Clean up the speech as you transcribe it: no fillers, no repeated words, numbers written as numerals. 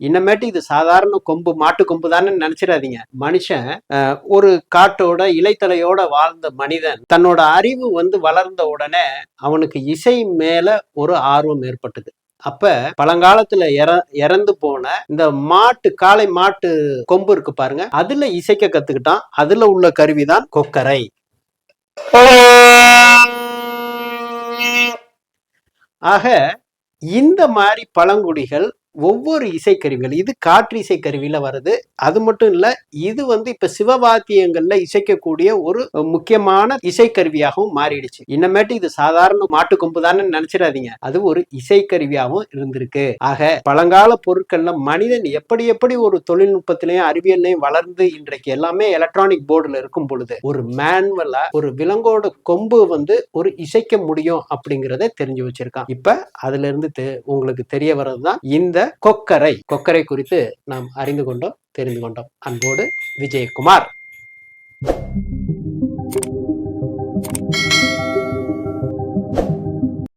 இன்னமேட்டு இது சாதாரண கொம்பு, மாட்டு கொம்பு தானே நினைச்சிடாதீங்க. மனுஷன் ஒரு காட்டோட இலைத்தலையோட வாழ்ந்த மனிதன் தன்னோட அறிவு வளர்ந்த உடனே அவனுக்கு இசை மேல ஒரு ஆர்வம் ஏற்பட்டது. அப்ப பழங்காலத்துல இறந்து போன இந்த காளை மாட்டு கொம்பு இருக்கு பாருங்க, அதுல இசைக்க கத்துக்கிட்டான். அதுல உள்ள கருவிதான் கொக்கரை. ஆக இந்த மாதிரி பழங்குடிகள் ஒவ்வொரு இசைக்கருவிகள், இது காற்று இசைக்கருவியில வருது. அது மட்டும் இல்ல, இது இப்ப சிவவாத்தியங்கள்ல இசைக்கக்கூடிய ஒரு முக்கியமான இசைக்கருவியாகவும் மாறிடுச்சு. இன்னமேட்டு இது சாதாரண மாட்டு கொம்பு தானே நினைச்சிடாதீங்க, அது ஒரு இசைக்கருவியாகவும் இருந்திருக்கு. ஆக பழங்கால பொருட்கள்ல மனிதன் எப்படி எப்படி ஒரு தொழில்நுட்பத்திலையும் அறிவியல்லையும் வளர்ந்து இன்றைக்கு எல்லாமே எலக்ட்ரானிக் போர்டுல இருக்கும் பொழுது ஒரு மேனுவலா ஒரு விலங்கோட கொம்பு ஒரு இசைக்க முடியும் அப்படிங்கிறத தெரிஞ்சு வச்சிருக்கான். இப்ப அதுல இருந்து உங்களுக்கு தெரிய வர்றதுதான் இந்த கொக்கரை குறித்து நாம் அறிந்து கொண்டோம், தெரிந்து கொண்டோம். அன்போடு விஜயகுமார்.